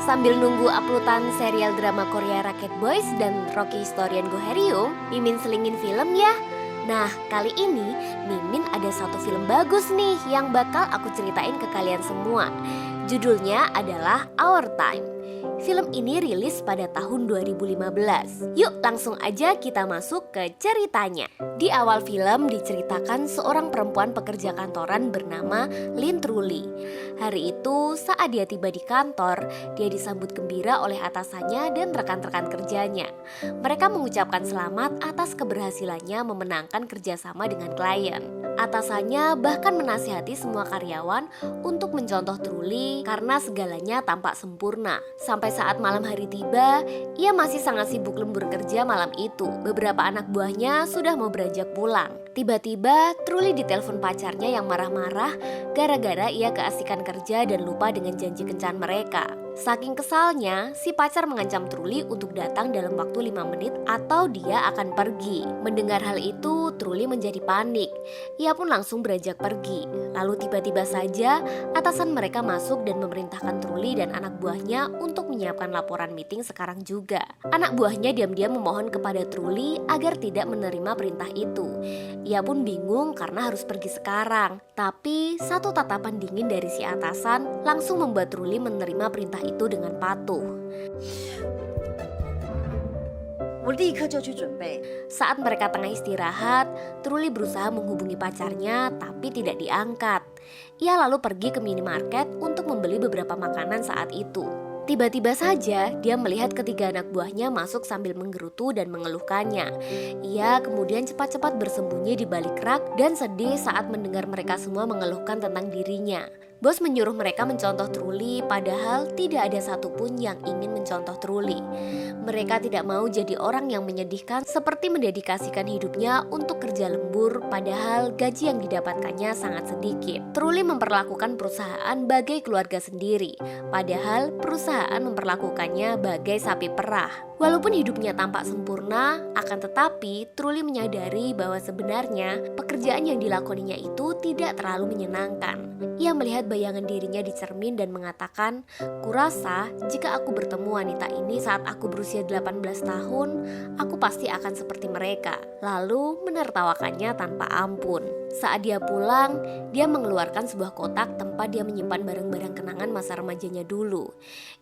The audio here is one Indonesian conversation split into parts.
Sambil nunggu uploadan serial drama Korea Rocket Boys dan Rocky Historian Go Herium, Mimin selingin film ya. Nah, kali ini Mimin ada satu film bagus nih yang bakal aku ceritain ke kalian semua. Judulnya adalah Our Time. Film ini rilis pada tahun 2015. Yuk langsung aja kita masuk ke ceritanya. Di awal film diceritakan seorang perempuan pekerja kantoran bernama Lin Truly. Hari itu saat dia tiba di kantor, dia disambut gembira oleh atasannya dan rekan-rekan kerjanya. Mereka mengucapkan selamat atas keberhasilannya memenangkan kerjasama dengan klien. Atasannya bahkan menasihati semua karyawan untuk mencontoh Truly karena segalanya tampak sempurna. Sampai saat malam hari tiba, ia masih sangat sibuk lembur kerja malam itu. Beberapa anak buahnya sudah mau beranjak pulang. Tiba-tiba Truly ditelepon pacarnya yang marah-marah gara-gara ia keasikan kerja dan lupa dengan janji kencan mereka. Saking kesalnya, si pacar mengancam Truly untuk datang dalam waktu 5 menit atau dia akan pergi. Mendengar hal itu, Truly menjadi panik. Ia pun langsung beranjak pergi. Lalu tiba-tiba saja atasan mereka masuk dan memerintahkan Truly dan anak buahnya untuk menyiapkan laporan meeting sekarang juga. Anak buahnya diam-diam memohon kepada Truly agar tidak menerima perintah itu. Ia pun bingung karena harus pergi sekarang. Tapi satu tatapan dingin dari si atasan langsung membuat Truly menerima perintah itu dengan patuh. Saat mereka tengah istirahat, Truly berusaha menghubungi pacarnya tapi tidak diangkat. Ia lalu pergi ke minimarket untuk membeli beberapa makanan saat itu. Tiba-tiba saja dia melihat ketiga anak buahnya masuk sambil menggerutu dan mengeluhkannya. Ia kemudian cepat-cepat bersembunyi di balik rak dan sedih saat mendengar mereka semua mengeluhkan tentang dirinya. Bos menyuruh mereka mencontoh Truly, padahal tidak ada satupun yang ingin mencontoh Truly. Mereka tidak mau jadi orang yang menyedihkan seperti mendedikasikan hidupnya untuk kerja lembur, padahal gaji yang didapatkannya sangat sedikit. Truly memperlakukan perusahaan bagai keluarga sendiri, padahal perusahaan memperlakukannya bagai sapi perah. Walaupun hidupnya tampak sempurna, akan tetapi Truly menyadari bahwa sebenarnya pekerjaan yang dilakoninya itu tidak terlalu menyenangkan. Ia melihat bayangan dirinya di cermin dan mengatakan, "Kurasa jika aku bertemu wanita ini saat aku berusia 18 tahun, aku pasti akan seperti mereka." Lalu menertawakannya tanpa ampun. Saat dia pulang, dia mengeluarkan sebuah kotak tempat dia menyimpan barang-barang kenangan masa remajanya dulu.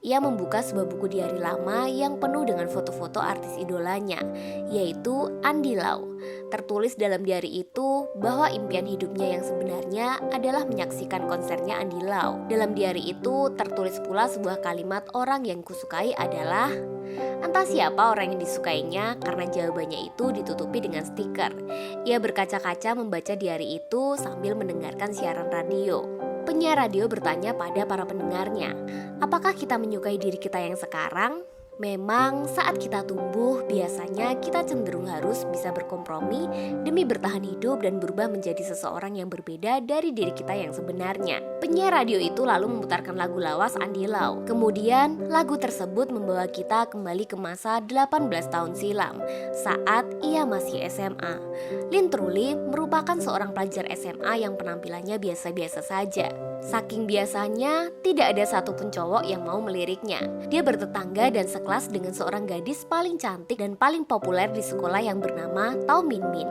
Ia membuka sebuah buku diari lama yang penuh dengan foto-foto artis idolanya, yaitu Andy Lau. Tertulis dalam diari itu bahwa impian hidupnya yang sebenarnya adalah menyaksikan konsernya Andy Lau. Dalam diari itu tertulis pula sebuah kalimat orang yang kusukai adalah, entah siapa orang yang disukainya karena jawabannya itu ditutupi dengan stiker. Ia berkaca-kaca membaca diari itu sambil mendengarkan siaran radio. Penyiar radio bertanya pada para pendengarnya, apakah kita menyukai diri kita yang sekarang? Memang saat kita tumbuh, biasanya kita cenderung harus bisa berkompromi demi bertahan hidup dan berubah menjadi seseorang yang berbeda dari diri kita yang sebenarnya. Penyiar radio itu lalu memutarkan lagu lawas Andy Lau. Kemudian lagu tersebut membawa kita kembali ke masa 18 tahun silam, saat ia masih SMA. Lin Truly merupakan seorang pelajar SMA yang penampilannya biasa-biasa saja. Saking biasanya, tidak ada satupun cowok yang mau meliriknya. Dia bertetangga dan sekelas dengan seorang gadis paling cantik dan paling populer di sekolah yang bernama Tao Min Min.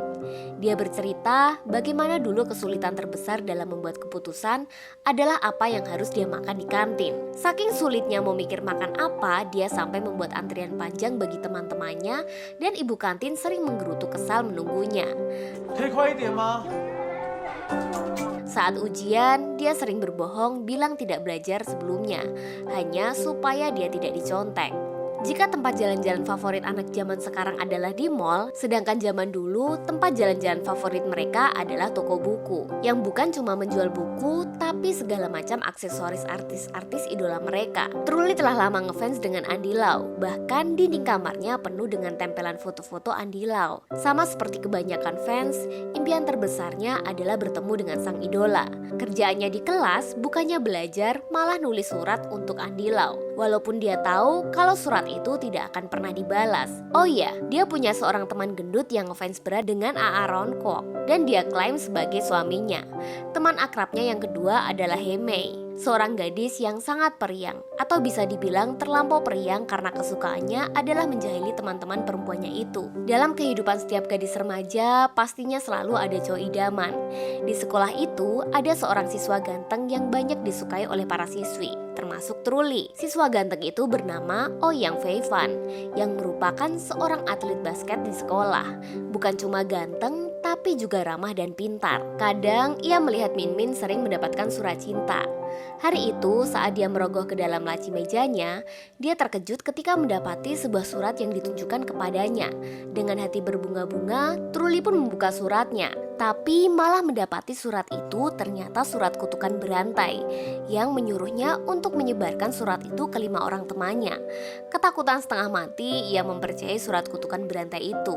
Dia bercerita bagaimana dulu kesulitan terbesar dalam membuat keputusan adalah apa yang harus dia makan di kantin. Saking sulitnya mau mikir makan apa, dia sampai membuat antrian panjang bagi teman-temannya dan ibu kantin sering menggerutu kesal menunggunya. Saat ujian, dia sering berbohong bilang tidak belajar sebelumnya, hanya supaya dia tidak dicontek. Jika tempat jalan-jalan favorit anak zaman sekarang adalah di mall, sedangkan zaman dulu tempat jalan-jalan favorit mereka adalah toko buku, yang bukan cuma menjual buku, tapi segala macam aksesoris artis-artis idola mereka. Truly telah lama ngefans dengan Andy Lau, bahkan dinding kamarnya penuh dengan tempelan foto-foto Andy Lau. Sama seperti kebanyakan fans, impian terbesarnya adalah bertemu dengan sang idola. Kerjaannya di kelas bukannya belajar, malah nulis surat untuk Andy Lau. Walaupun dia tahu kalau surat itu tidak akan pernah dibalas. Oh iya, dia punya seorang teman gendut yang ngefans berat dengan Aaron Kwok dan dia klaim sebagai suaminya. Teman akrabnya yang kedua adalah Hemei, seorang gadis yang sangat periang, atau bisa dibilang terlampau periang karena kesukaannya adalah menjahili teman-teman perempuannya itu. Dalam kehidupan setiap gadis remaja, pastinya selalu ada cowok idaman. Di sekolah itu, ada seorang siswa ganteng yang banyak disukai oleh para siswi, termasuk Truly. Siswa ganteng itu bernama Ouyang Feifan, yang merupakan seorang atlet basket di sekolah. Bukan cuma ganteng, tapi juga ramah dan pintar. Kadang ia melihat Min Min sering mendapatkan surat cinta. Hari itu saat dia merogoh ke dalam laci mejanya, dia terkejut ketika mendapati sebuah surat yang ditunjukkan kepadanya. Dengan hati berbunga-bunga, Truly pun membuka suratnya. Tapi malah mendapati surat itu ternyata surat kutukan berantai yang menyuruhnya untuk menyebarkan surat itu ke 5 orang temannya. Ketakutan setengah mati, ia mempercayai surat kutukan berantai itu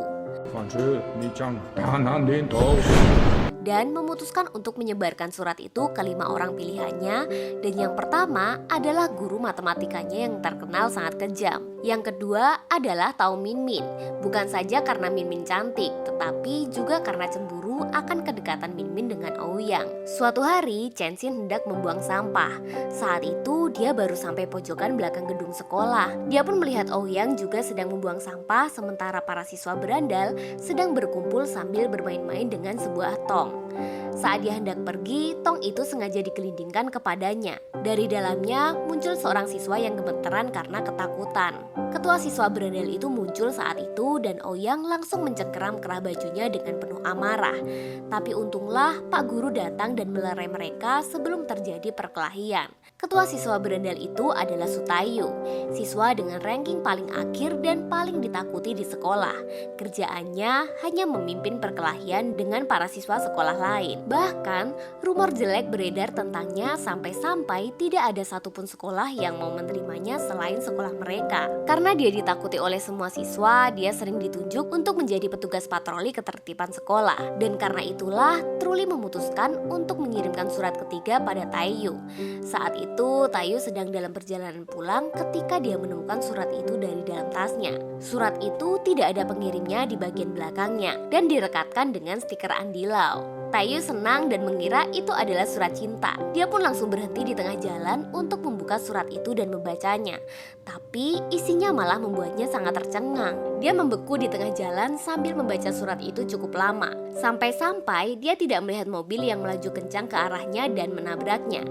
dan memutuskan untuk menyebarkan surat itu ke 5 orang pilihannya. Dan yang pertama adalah guru matematikanya yang terkenal sangat kejam. Yang kedua adalah Tao Min Min, bukan saja karena Min Min cantik, tetapi juga karena cemburu akan kedekatan Min Min dengan Ouyang. Suatu hari Chen Xin hendak membuang sampah. Saat itu dia baru sampai pojokan belakang gedung sekolah. Dia pun melihat Ouyang juga sedang membuang sampah, sementara para siswa berandal sedang berkumpul sambil bermain-main dengan sebuah tong. Saat dia hendak pergi, tong itu sengaja dikelindingkan kepadanya. Dari dalamnya muncul seorang siswa yang gemeteran karena ketakutan. Ketua siswa berandal itu muncul saat itu dan Ouyang langsung mencengkeram kerah bajunya dengan penuh amarah. Tapi untunglah Pak Guru datang dan melerai mereka sebelum terjadi perkelahian. Ketua siswa berandal itu adalah Sutayu, siswa dengan ranking paling akhir dan paling ditakuti di sekolah. Kerjaannya hanya memimpin perkelahian dengan para siswa sekolah lain. Bahkan rumor jelek beredar tentangnya sampai-sampai tidak ada satupun sekolah yang mau menerimanya selain sekolah mereka. Karena dia ditakuti oleh semua siswa, dia sering ditunjuk untuk menjadi petugas patroli ketertiban sekolah. Dan karena itulah Truly memutuskan untuk mengirimkan surat ketiga pada Taeyu. Saat itu Taeyu sedang dalam perjalanan pulang ketika dia menemukan surat itu dari dalam tasnya. Surat itu tidak ada pengirimnya di bagian belakangnya dan direkatkan dengan stiker Andilau. Taeyu senang dan mengira itu adalah surat cinta. Dia pun langsung berhenti di tengah jalan untuk membuka surat itu dan membacanya. Tapi isinya malah membuatnya sangat tercengang. Dia membeku di tengah jalan sambil membaca surat itu cukup lama. Sampai-sampai dia tidak melihat mobil yang melaju kencang ke arahnya dan menabraknya.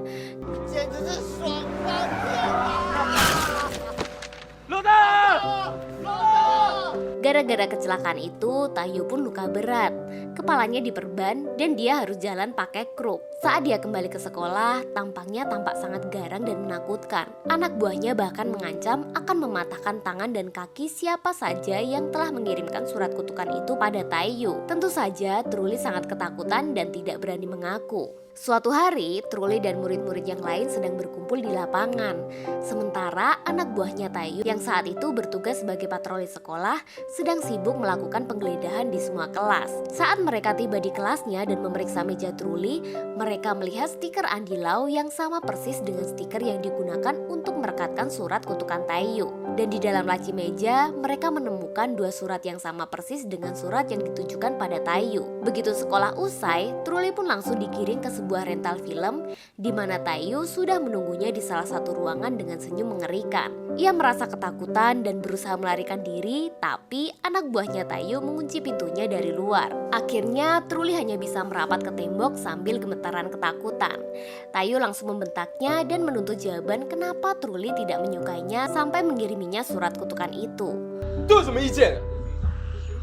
Gara-gara kecelakaan itu, Taeyu pun luka berat. Kepalanya diperban dan dia harus jalan pakai kruk. Saat dia kembali ke sekolah, tampangnya tampak sangat garang dan menakutkan. Anak buahnya bahkan mengancam akan mematahkan tangan dan kaki siapa saja yang telah mengirimkan surat kutukan itu pada Taeyu. Tentu saja Truly sangat ketakutan dan tidak berani mengaku. Suatu hari, Truly dan murid-murid yang lain sedang berkumpul di lapangan. Sementara anak buahnya Taeyu yang saat itu bertugas sebagai patroli sekolah sedang sibuk melakukan penggeledahan di semua kelas. Saat mereka tiba di kelasnya dan memeriksa meja Truly, mereka melihat stiker Andilau yang sama persis dengan stiker yang digunakan untuk merekatkan surat kutukan Taeyu. Dan di dalam laci meja, mereka menemukan 2 surat yang sama persis dengan surat yang ditujukan pada Taeyu. Begitu sekolah usai, Truly pun langsung digiring ke sebuah rental film di mana Taeyu sudah menunggunya di salah satu ruangan dengan senyum mengerikan. Ia merasa ketakutan dan berusaha melarikan diri, tapi anak buahnya Taeyu mengunci pintunya dari luar. Akhirnya Truly hanya bisa merapat ke tembok sambil gemetaran ketakutan. Taeyu langsung membentaknya dan menuntut jawaban kenapa Truly tidak menyukainya sampai mengiriminya surat kutukan itu.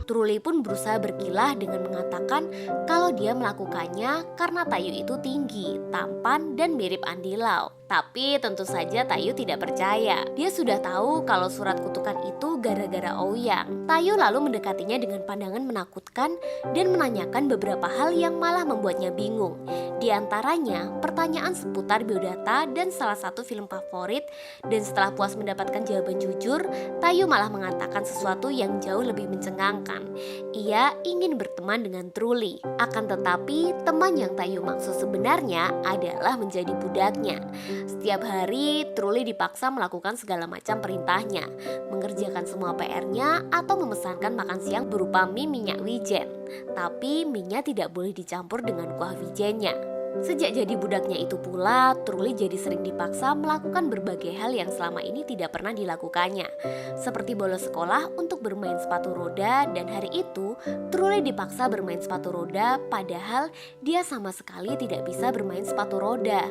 Truly pun berusaha berkilah dengan mengatakan kalau dia melakukannya karena Taeyu itu tinggi, tampan, dan mirip Andilau. Tapi tentu saja Taeyu tidak percaya. Dia sudah tahu kalau surat kutukan itu gara-gara Ouyang. Taeyu lalu mendekatinya dengan pandangan menakutkan dan menanyakan beberapa hal yang malah membuatnya bingung. Di antaranya pertanyaan seputar biodata dan salah satu film favorit. Dan setelah puas mendapatkan jawaban jujur, Taeyu malah mengatakan sesuatu yang jauh lebih mencengangkan. Ia ingin berteman dengan Truly. Akan tetapi teman yang Taeyu maksud sebenarnya adalah menjadi budaknya. Setiap hari, Truli dipaksa melakukan segala macam perintahnya, mengerjakan semua PR-nya atau memesankan makan siang berupa mie minyak wijen. Tapi mie-nya tidak boleh dicampur dengan kuah wijennya. Sejak jadi budaknya itu pula, Truli jadi sering dipaksa melakukan berbagai hal yang selama ini tidak pernah dilakukannya. Seperti bolos sekolah untuk bermain sepatu roda, dan hari itu Truli dipaksa bermain sepatu roda padahal dia sama sekali tidak bisa bermain sepatu roda.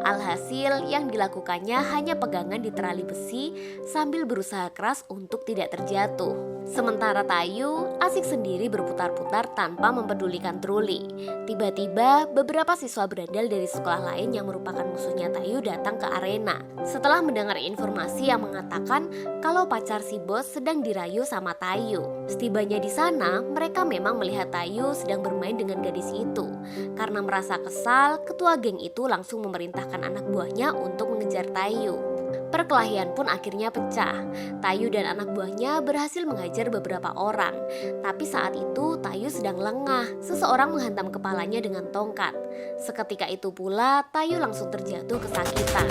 Alhasil yang dilakukannya hanya pegangan di terali besi sambil berusaha keras untuk tidak terjatuh. Sementara Tayu asik sendiri berputar-putar tanpa mempedulikan Truli. Tiba-tiba beberapa siswa berandal dari sekolah lain yang merupakan musuhnya Tayu datang ke arena. Setelah mendengar informasi yang mengatakan kalau pacar si bos sedang dirayu sama Tayu. Setibanya di sana, mereka memang melihat Tayu sedang bermain dengan gadis itu. Karena merasa kesal, ketua geng itu langsung memerintahkan anak buahnya untuk mengejar Tayu. Perkelahian pun akhirnya pecah. Tayu dan anak buahnya berhasil menghajar beberapa orang. Tapi saat itu Tayu sedang lengah. Seseorang menghantam kepalanya dengan tongkat. Seketika itu pula Tayu langsung terjatuh kesakitan.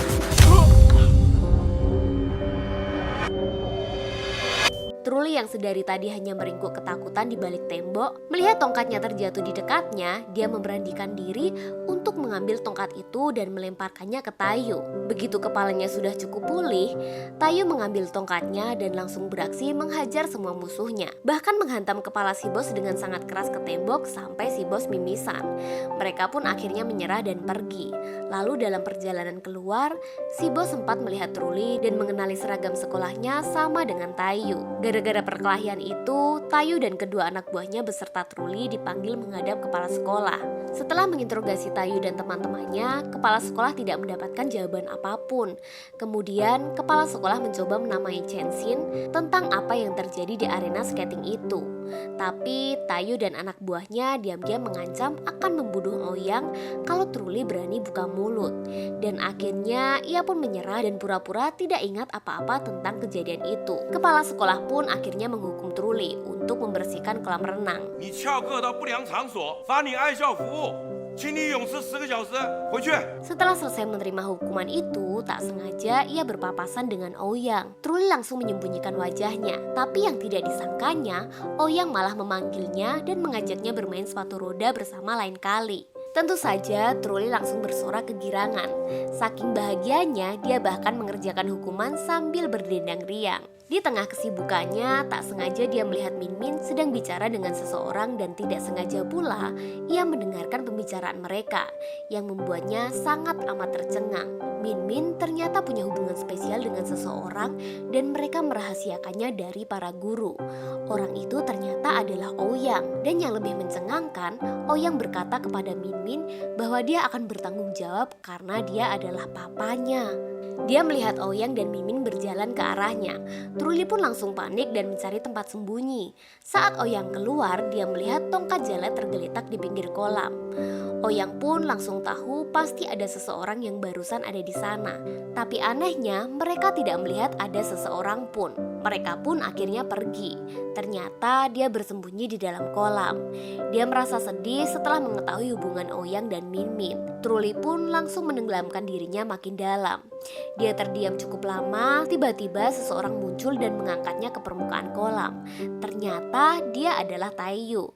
Truli yang sedari tadi hanya meringkuk ketakutan di balik tembok, melihat tongkatnya terjatuh di dekatnya, dia memberanikan diri untuk mengambil tongkat itu dan melemparkannya ke Tayu. Begitu kepalanya sudah cukup pulih, Tayu mengambil tongkatnya dan langsung beraksi menghajar semua musuhnya. Bahkan menghantam kepala si bos dengan sangat keras ke tembok sampai si bos mimisan. Mereka pun akhirnya menyerah dan pergi. Lalu dalam perjalanan keluar, si bos sempat melihat Truli dan mengenali seragam sekolahnya sama dengan Tayu. Gara-gara perkelahian itu, Tayu dan kedua anak buahnya beserta Truli dipanggil menghadap kepala sekolah. Setelah menginterogasi Tayu dan teman-temannya, kepala sekolah tidak mendapatkan jawaban apapun. Kemudian, kepala sekolah mencoba menamai Chenxin tentang apa yang terjadi di arena skating itu. Tapi Tayu dan anak buahnya diam-diam mengancam akan membunuh Ouyang kalau Truli berani buka mulut. Dan akhirnya ia pun menyerah dan pura-pura tidak ingat apa-apa tentang kejadian itu. Kepala sekolah pun akhirnya menghukum Truli untuk membersihkan kolam renang. Setelah selesai menerima hukuman itu, tak sengaja ia berpapasan dengan Ouyang. Truli langsung menyembunyikan wajahnya, tapi yang tidak disangkanya, Ouyang malah memanggilnya dan mengajaknya bermain sepatu roda bersama lain kali. Tentu saja Truli langsung bersorak kegirangan. Saking bahagianya, dia bahkan mengerjakan hukuman sambil berdendang riang. Di tengah kesibukannya, tak sengaja dia melihat Min sedang bicara dengan seseorang dan tidak sengaja pula ia mendengarkan pembicaraan mereka yang membuatnya sangat amat tercengang. Min ternyata punya hubungan spesial dengan seseorang dan mereka merahasiakannya dari para guru. Orang itu ternyata adalah Ouyang, dan yang lebih mencengangkan, Ouyang berkata kepada Min bahwa dia akan bertanggung jawab karena dia adalah papanya. Dia melihat Ouyang dan Min berjalan ke arahnya. Truli pun langsung panik dan mencari tempat sembunyi. Saat Ouyang keluar, dia melihat tongkat jala tergeletak di pinggir kolam. Ouyang pun langsung tahu pasti ada seseorang yang barusan ada di sana. Tapi anehnya, mereka tidak melihat ada seseorang pun. Mereka pun akhirnya pergi. Ternyata dia bersembunyi di dalam kolam. Dia merasa sedih setelah mengetahui hubungan Ouyang dan Min. Truli pun langsung menenggelamkan dirinya makin dalam. Dia terdiam cukup lama, tiba-tiba seseorang muncul dan mengangkatnya ke permukaan kolam. Ternyata dia adalah Tayu.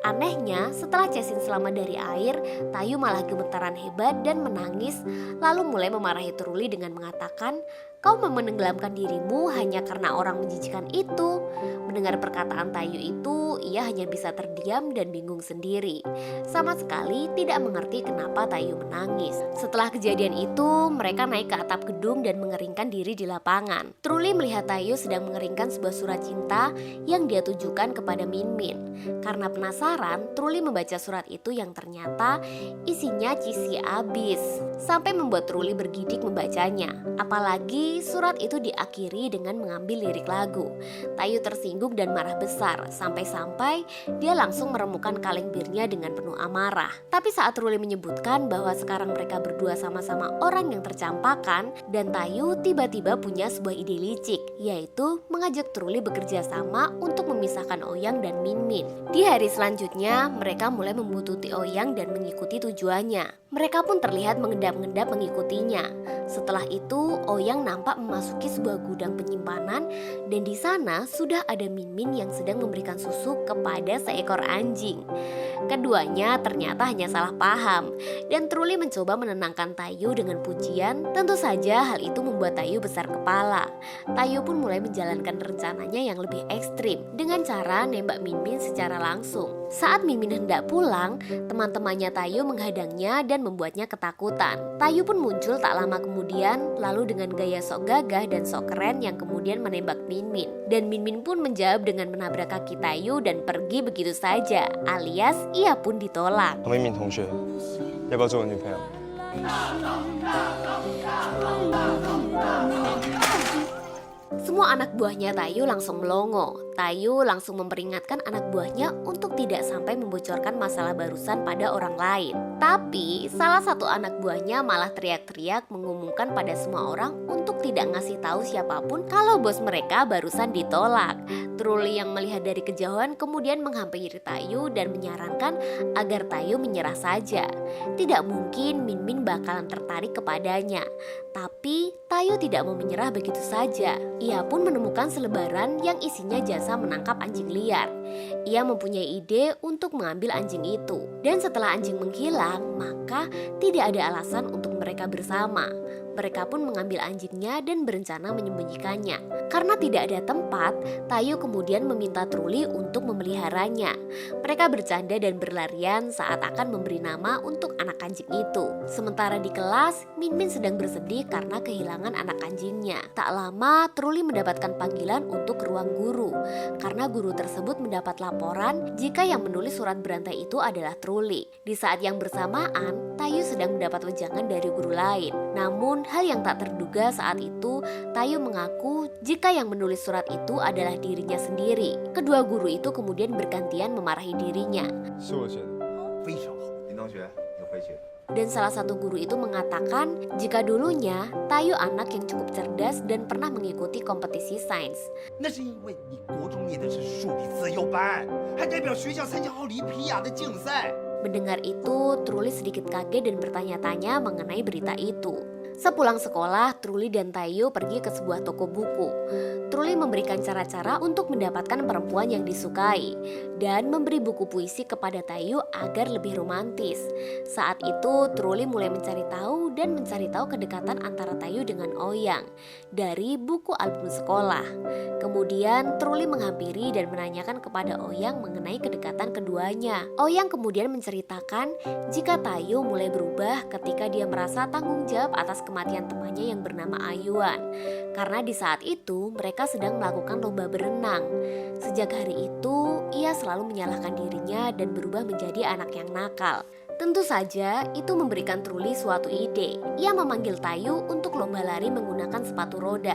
Anehnya, setelah Chenxin selamat dari air, Tayu malah gemetaran hebat dan menangis, lalu mulai memarahi Truli dengan mengatakan, "Kau menenggelamkan dirimu hanya karena orang menjijikan itu." Mendengar perkataan Tayu itu, ia hanya bisa terdiam dan bingung sendiri. Sama sekali tidak mengerti kenapa Tayu menangis. Setelah kejadian itu, mereka naik ke atap gedung dan mengeringkan diri di lapangan. Truli melihat Tayu sedang mengeringkan sebuah surat cinta yang dia tujukan kepada Min. Karena penasaran, Truli membaca surat itu yang ternyata isinya cheesy abis, sampai membuat Truli bergidik membacanya. Apalagi Tapi surat itu diakhiri dengan mengambil lirik lagu. Tayu tersinggung dan marah besar, sampai-sampai dia langsung meremukan kaleng birnya dengan penuh amarah. Tapi saat Truli menyebutkan bahwa sekarang mereka berdua sama-sama orang yang tercampakkan, dan Tayu tiba-tiba punya sebuah ide licik, yaitu mengajak Truli bekerja sama untuk memisahkan Ouyang dan Min Min. Di hari selanjutnya, mereka mulai membututi Ouyang dan mengikuti tujuannya. Mereka pun terlihat mengendap-endap mengikutinya. Setelah itu, Ouyang nampak memasuki sebuah gudang penyimpanan dan di sana sudah ada Min Min yang sedang memberikan susu kepada seekor anjing. Keduanya ternyata hanya salah paham dan Truli mencoba menenangkan Tayu dengan pujian. Tentu saja hal itu membuat Tayu besar kepala. Tayu pun mulai menjalankan rencananya yang lebih ekstrim dengan cara nembak Min Min secara langsung. Saat Min Min hendak pulang, teman-temannya Tayu menghadangnya dan membuatnya ketakutan. Tayu pun muncul tak lama kemudian, lalu dengan gaya sok gagah dan sok keren yang kemudian menembak Min Min. Dan Min Min pun menjawab dengan menabrak kaki Tayu dan pergi begitu saja, alias ia pun ditolak. 唐敏敏同学，要不要做我女朋友？ Semua anak buahnya Tayu langsung melongo. Tayu langsung memperingatkan anak buahnya untuk tidak sampai membocorkan masalah barusan pada orang lain. Tapi salah satu anak buahnya malah teriak-teriak mengumumkan pada semua orang untuk tidak ngasih tahu siapapun kalau bos mereka barusan ditolak. Truli yang melihat dari kejauhan kemudian menghampiri Tayu dan menyarankan agar Tayu menyerah saja. Tidak mungkin Min Min bakalan tertarik kepadanya. Tapi Tayu tidak mau menyerah begitu saja. Ia pun menemukan selebaran yang isinya jasa menangkap anjing liar. Ia mempunyai ide untuk mengambil anjing itu. Dan setelah anjing menghilang, maka tidak ada alasan untuk mereka bersama. Mereka pun mengambil anjingnya dan berencana menyembunyikannya. Karena tidak ada tempat, Tayu kemudian meminta Truli untuk memeliharanya. Mereka bercanda dan berlarian saat akan memberi nama untuk anak anjing itu. Sementara di kelas, Min Min sedang bersedih karena kehilangan anak anjingnya. Tak lama, Truli mendapatkan panggilan untuk ke ruang guru. Karena guru tersebut mendapat laporan jika yang menulis surat berantai itu adalah Truli. Di saat yang bersamaan, Tayu sedang mendapat wejangan dari guru lain. Namun, hal yang tak terduga saat itu, Tayu mengaku jika yang menulis surat itu adalah dirinya sendiri. Kedua guru itu kemudian bergantian memarahi dirinya. 是我写的。非常好，林同学，你回去。 Dan salah satu guru itu mengatakan jika dulunya Tayu anak yang cukup cerdas dan pernah mengikuti kompetisi sains. 那是因为你国中念的是数理自由班，还代表学校参加奥林匹亚的竞赛。 Mendengar itu, Truli sedikit kaget dan bertanya-tanya mengenai berita itu. Sepulang sekolah, Truli dan Tayu pergi ke sebuah toko buku. Truli memberikan cara-cara untuk mendapatkan perempuan yang disukai dan memberi buku puisi kepada Tayu agar lebih romantis. Saat itu, Truli mulai mencari tahu kedekatan antara Tayu dengan Ouyang dari buku album sekolah. Kemudian, Truli menghampiri dan menanyakan kepada Ouyang mengenai kedekatan keduanya. Ouyang kemudian menceritakan jika Tayu mulai berubah ketika dia merasa tanggung jawab atas kematian temannya yang bernama Ayuan. Karena di saat itu mereka sedang melakukan lomba berenang. Sejak hari itu ia selalu menyalahkan dirinya dan berubah menjadi anak yang nakal. Tentu saja itu memberikan Truli suatu ide. Ia memanggil Tayu untuk lomba lari menggunakan sepatu roda.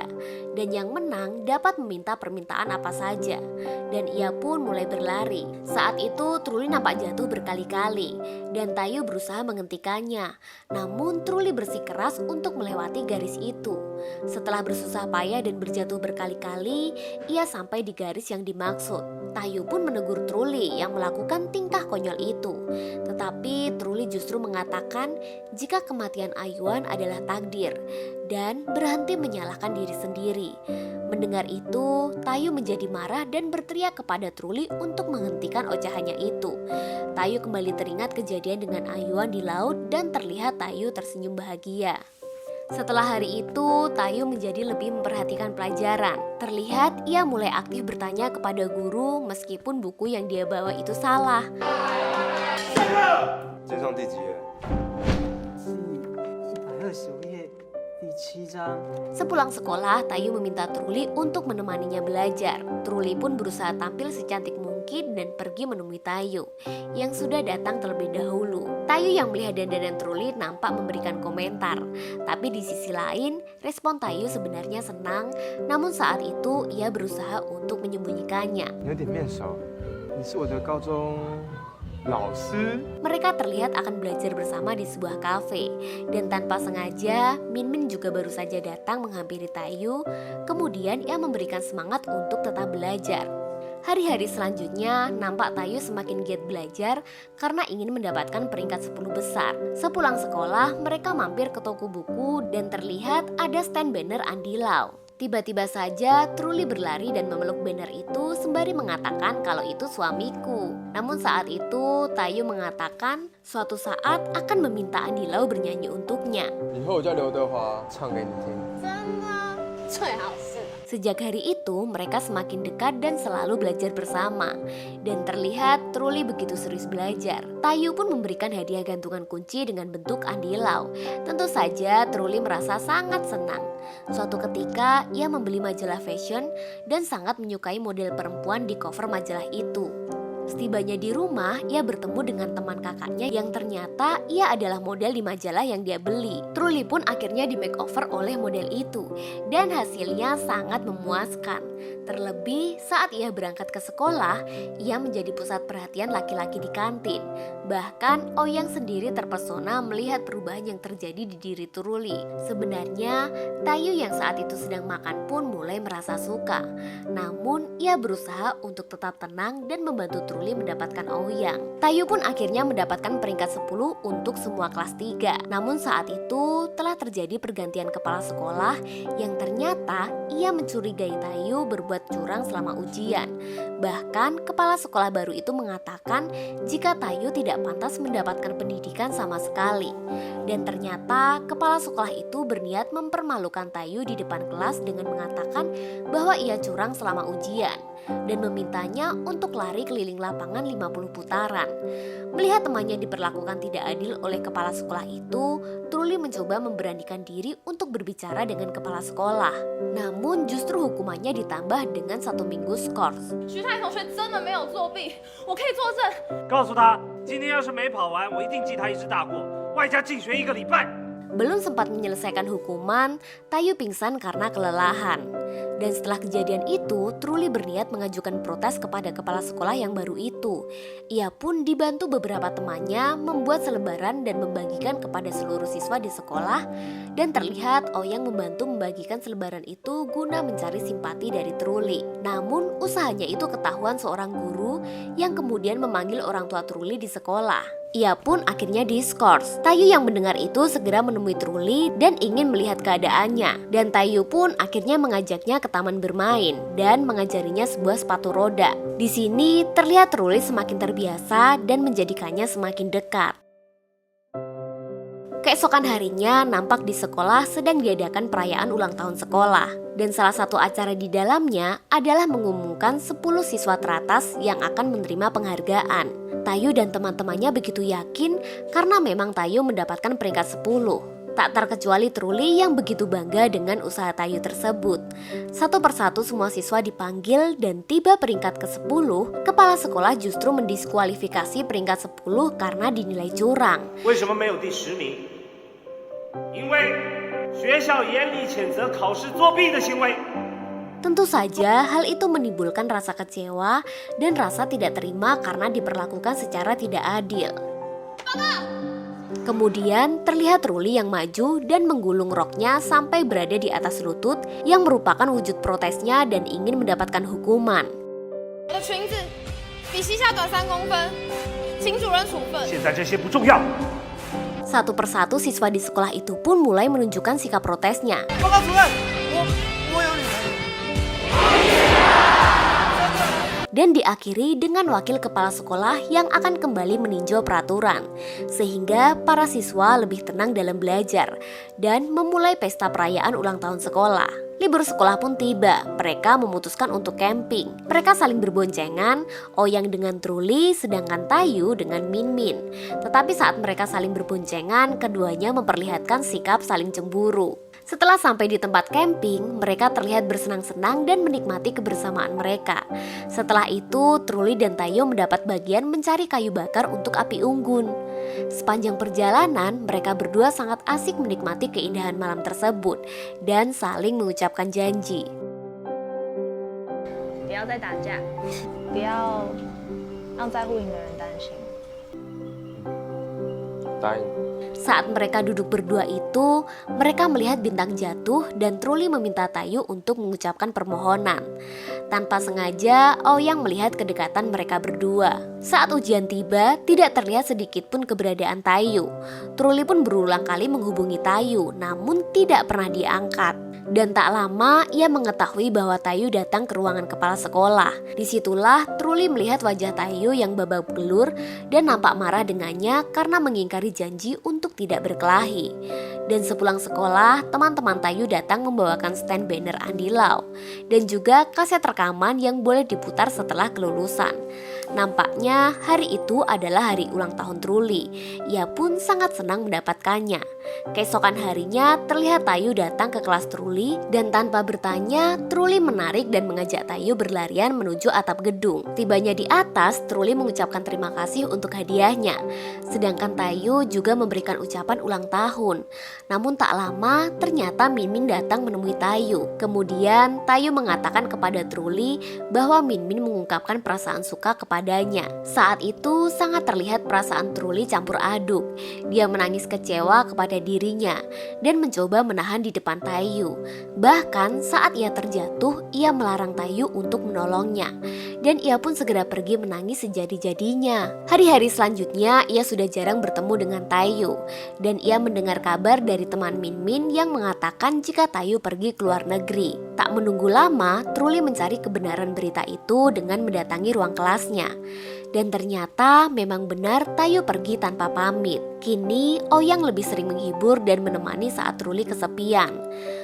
Dan yang menang dapat meminta permintaan apa saja. Dan ia pun mulai berlari. Saat itu Truli nampak jatuh berkali-kali. Dan Tayu berusaha menghentikannya. Namun Truli bersikeras untuk melewati garis itu. Setelah bersusah payah dan berjatuh berkali-kali, ia sampai di garis yang dimaksud. Tayu pun menegur Truli yang melakukan tingkah konyol itu. Tetapi Truli justru mengatakan jika kematian Ayuan adalah takdir dan berhenti menyalahkan diri sendiri. Mendengar itu, Tayu menjadi marah dan berteriak kepada Truli untuk menghentikan ocehannya itu. Tayu kembali teringat kejadian dengan Ayuan di laut dan terlihat Tayu tersenyum bahagia. Setelah hari itu, Tayu menjadi lebih memperhatikan pelajaran. Terlihat ia mulai aktif bertanya kepada guru meskipun buku yang dia bawa itu salah. 今天上第几页？ 125页第7章。 Sepulang sekolah, Tayu meminta Truli untuk menemaninya belajar. Truli pun berusaha tampil secantik mungkin dan pergi menemui Tayu yang sudah datang terlebih dahulu. Tayu yang melihat dandanan Truly nampak memberikan komentar. Tapi di sisi lain, respon Tayu sebenarnya senang, namun saat itu ia berusaha untuk menyembunyikannya. 你有点面熟，你是我的高中老师。 Mereka terlihat akan belajar bersama di sebuah kafe. Dan tanpa sengaja, Min Min juga baru saja datang menghampiri Tayu. Kemudian ia memberikan semangat untuk tetap belajar. Hari-hari selanjutnya, nampak Tayu semakin giat belajar karena ingin mendapatkan peringkat 10 besar. Sepulang sekolah, mereka mampir ke toko buku dan terlihat ada stand banner Andy Lau. Tiba-tiba saja Truly berlari dan memeluk banner itu sembari mengatakan kalau itu suamiku. Namun saat itu Tayu mengatakan suatu saat akan meminta Andy Lau bernyanyi untuknya. 以后我叫刘德华唱给你听。 Sejak hari itu mereka semakin dekat dan selalu belajar bersama. Dan terlihat Truly begitu serius belajar. Tayu pun memberikan hadiah gantungan kunci dengan bentuk Andy Lau. Tentu saja Truly merasa sangat senang. Suatu ketika ia membeli majalah fashion dan sangat menyukai model perempuan di cover majalah itu. Setibanya di rumah, ia bertemu dengan teman kakaknya yang ternyata ia adalah model di majalah yang dia beli. Truly pun akhirnya di makeover oleh model itu dan hasilnya sangat memuaskan. Terlebih saat ia berangkat ke sekolah, ia menjadi pusat perhatian laki-laki di kantin. Bahkan Ouyang sendiri terpesona melihat perubahan yang terjadi di diri Truly. Sebenarnya Tayu yang saat itu sedang makan pun mulai merasa suka. Namun ia berusaha untuk tetap tenang dan membantu Truly mendapatkan Ouyang. Tayu pun akhirnya mendapatkan peringkat 10 untuk semua kelas 3. Namun saat itu telah terjadi pergantian kepala sekolah yang ternyata ia mencurigai Tayu berbuat curang selama ujian. Bahkan kepala sekolah baru itu mengatakan jika Tayu tidak pantas mendapatkan pendidikan sama sekali. Dan ternyata kepala sekolah itu berniat mempermalukan Tayu di depan kelas dengan mengatakan bahwa ia curang selama ujian dan memintanya untuk lari keliling lapangan 50 putaran. Melihat temannya diperlakukan tidak adil oleh kepala sekolah itu, Truly mencoba memberanikan diri untuk berbicara dengan kepala sekolah. Namun justru hukumannya ditambah dengan 1 minggu skors. 徐太同学真的没有作弊，我可以作证。告诉他，今天要是没跑完，我一定记他一支大过，外加禁学1个礼拜。 Belum sempat menyelesaikan hukuman, Tayu pingsan karena kelelahan. Dan setelah kejadian itu, Truly berniat mengajukan protes kepada kepala sekolah yang baru itu. Ia pun dibantu beberapa temannya membuat selebaran dan membagikan kepada seluruh siswa di sekolah. Dan terlihat Ouyang membantu membagikan selebaran itu guna mencari simpati dari Truly. Namun usahanya itu ketahuan seorang guru yang kemudian memanggil orang tua Truly di sekolah. Ia pun akhirnya diskors. Tayu yang mendengar itu segera menemui Truly dan ingin melihat keadaannya. Dan Tayu pun akhirnya mengajaknya ke taman bermain dan mengajarinya sebuah sepatu roda. Di sini terlihat Truly semakin terbiasa dan menjadikannya semakin dekat. Keesokan harinya nampak di sekolah sedang diadakan perayaan ulang tahun sekolah. Dan salah satu acara di dalamnya adalah mengumumkan 10 siswa teratas yang akan menerima penghargaan. Tayu dan teman-temannya begitu yakin karena memang Tayu mendapatkan peringkat 10. Tak terkecuali Truly yang begitu bangga dengan usaha Tayu tersebut. Satu persatu semua siswa dipanggil dan tiba peringkat ke-10, kepala sekolah justru mendiskualifikasi peringkat 10 karena dinilai curang. 为什么没有第10名？因为学校严厉谴责考试作弊的行为。 Tentu saja hal itu menimbulkan rasa kecewa dan rasa tidak terima karena diperlakukan secara tidak adil. Kemudian terlihat Truly yang maju dan menggulung roknya sampai berada di atas lutut yang merupakan wujud protesnya dan ingin mendapatkan hukuman. 我的裙子比膝下短3公分，请主任处分。现在这些不重要。 Satu persatu siswa di sekolah itu pun mulai menunjukkan sikap protesnya. 报告主任，我有女朋友。 Dan diakhiri dengan wakil kepala sekolah yang akan kembali meninjau peraturan, sehingga para siswa lebih tenang dalam belajar dan memulai pesta perayaan ulang tahun sekolah. Libur sekolah pun tiba, mereka memutuskan untuk camping. Mereka saling berboncengan, Ouyang dengan Truly, sedangkan Tayu dengan Min Min. Tetapi saat mereka saling berboncengan, keduanya memperlihatkan sikap saling cemburu. Setelah sampai di tempat camping, mereka terlihat bersenang-senang dan menikmati kebersamaan mereka. Setelah itu, Truly dan Tayu mendapat bagian mencari kayu bakar untuk api unggun. Sepanjang perjalanan, mereka berdua sangat asik menikmati keindahan malam tersebut dan saling mengucapkan janji. 不要再打架，不要让在乎你的人担心。答应。 Saat mereka duduk berdua itu, mereka melihat bintang jatuh dan Truly meminta Tayu untuk mengucapkan permohonan. Tanpa sengaja, Ouyang melihat kedekatan mereka berdua. Saat ujian tiba, tidak terlihat sedikit pun keberadaan Tayu. Truly pun berulang kali menghubungi Tayu, namun tidak pernah diangkat. Dan tak lama ia mengetahui bahwa Tayu datang ke ruangan kepala sekolah. Disitulah Truly melihat wajah Tayu yang babak belur dan nampak marah dengannya karena mengingkari janji untuk tidak berkelahi. Dan sepulang sekolah, teman-teman Tayu datang membawakan stand banner Andy Lau dan juga kaset rekaman yang boleh diputar setelah kelulusan. Nampaknya hari itu adalah hari ulang tahun Truly. Ia pun sangat senang mendapatkannya. Keesokan harinya terlihat Tayu datang ke kelas Truly dan tanpa bertanya, Truly menarik dan mengajak Tayu berlarian menuju atap gedung. Tibanya di atas, Truly mengucapkan terima kasih untuk hadiahnya. Sedangkan Tayu juga memberikan ucapan ulang tahun. Namun tak lama, ternyata Min datang menemui Tayu. Kemudian Tayu mengatakan kepada Truly bahwa Min mengungkapkan perasaan suka kepadanya. Saat itu sangat terlihat perasaan Truly campur aduk. Dia menangis kecewa kepada dirinya dan mencoba menahan di depan Tayu. Bahkan saat ia terjatuh, ia melarang Tayu untuk menolongnya. Dan ia pun segera pergi menangis sejadi-jadinya. Hari-hari selanjutnya ia sudah jarang bertemu dengan Tayu. Dan ia mendengar kabar dari teman Min yang mengatakan jika Tayu pergi ke luar negeri. Tak menunggu lama, Truly mencari kebenaran berita itu dengan mendatangi ruang kelasnya. Dan ternyata memang benar Tayu pergi tanpa pamit. Kini Ouyang lebih sering menghibur dan menemani saat Truly kesepian.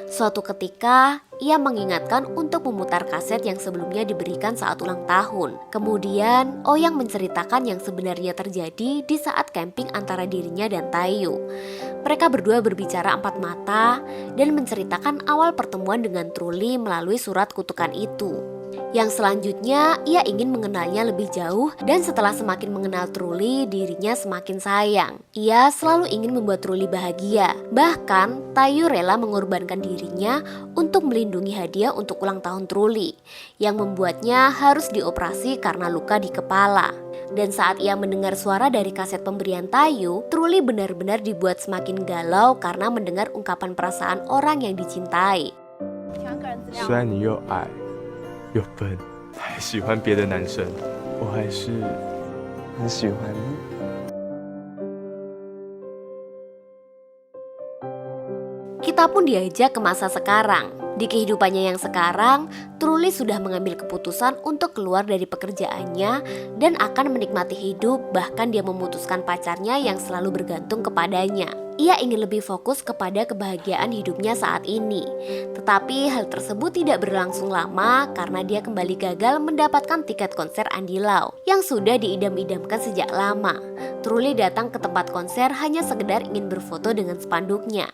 Suatu ketika ia mengingatkan untuk memutar kaset yang sebelumnya diberikan saat ulang tahun. Kemudian Ouyang menceritakan yang sebenarnya terjadi di saat camping antara dirinya dan Tayu. Mereka berdua berbicara empat mata dan menceritakan awal pertemuan dengan Truly melalui surat kutukan itu. Yang selanjutnya ia ingin mengenalnya lebih jauh dan setelah semakin mengenal Truly, dirinya semakin sayang. Ia selalu ingin membuat Truly bahagia. Bahkan Tayu rela mengorbankan dirinya untuk melindungi hadiah untuk ulang tahun Truly yang membuatnya harus dioperasi karena luka di kepala. Dan saat ia mendengar suara dari kaset pemberian Tayu, Truly benar-benar dibuat semakin galau karena mendengar ungkapan perasaan orang yang dicintai. 虽然你又矮又笨，还喜欢别的男生，我还是很喜欢你。 Kita pun diajak ke masa sekarang. Di kehidupannya yang sekarang, Truly sudah mengambil keputusan untuk keluar dari pekerjaannya dan akan menikmati hidup, bahkan dia memutuskan pacarnya yang selalu bergantung kepadanya. Ia ingin lebih fokus kepada kebahagiaan hidupnya saat ini. Tetapi hal tersebut tidak berlangsung lama karena dia kembali gagal mendapatkan tiket konser Andy Lau yang sudah diidam-idamkan sejak lama. Truly datang ke tempat konser hanya sekedar ingin berfoto dengan spanduknya.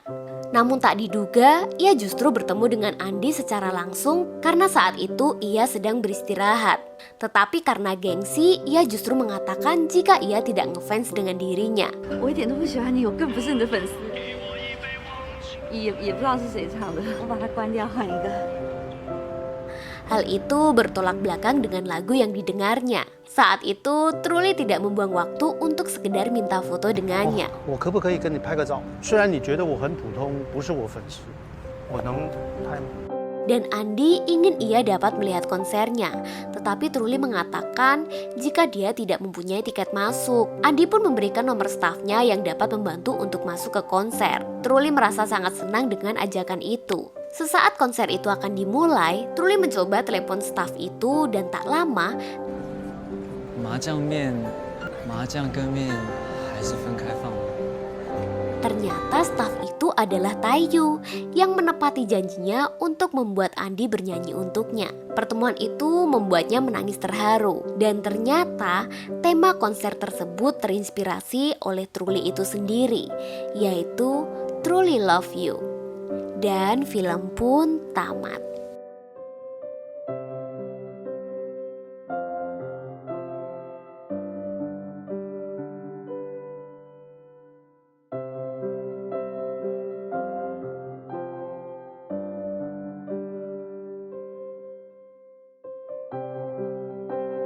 Namun tak diduga, ia justru bertemu dengan Andy secara langsung karena saat itu ia sedang beristirahat. Tetapi karena gengsi, ia justru mengatakan jika ia tidak ngefans dengan dirinya. 我一点都不喜欢你，我更不是你的粉丝。也不知道是谁唱的，我把它关掉，换一个。 Hal itu bertolak belakang dengan lagu yang didengarnya. Saat itu, Truly tidak membuang waktu untuk sekedar minta foto dengannya. 我可不可以跟你拍个照？虽然你觉得我很普通，不是我粉丝，我能拍吗？ Dan Andy ingin ia dapat melihat konsernya. Tetapi Truly mengatakan jika dia tidak mempunyai tiket masuk. Andy pun memberikan nomor stafnya yang dapat membantu untuk masuk ke konser. Truly merasa sangat senang dengan ajakan itu. Sesaat konser itu akan dimulai, Truly mencoba telepon staf itu dan tak lama 麻酱面、麻酱跟面还是分开放吧。 ternyata staf itu adalah Tayu yang menepati janjinya untuk membuat Andy bernyanyi untuknya. Pertemuan itu membuatnya menangis terharu dan ternyata tema konser tersebut terinspirasi oleh Truly itu sendiri, yaitu Truly Love You. Dan film pun tamat.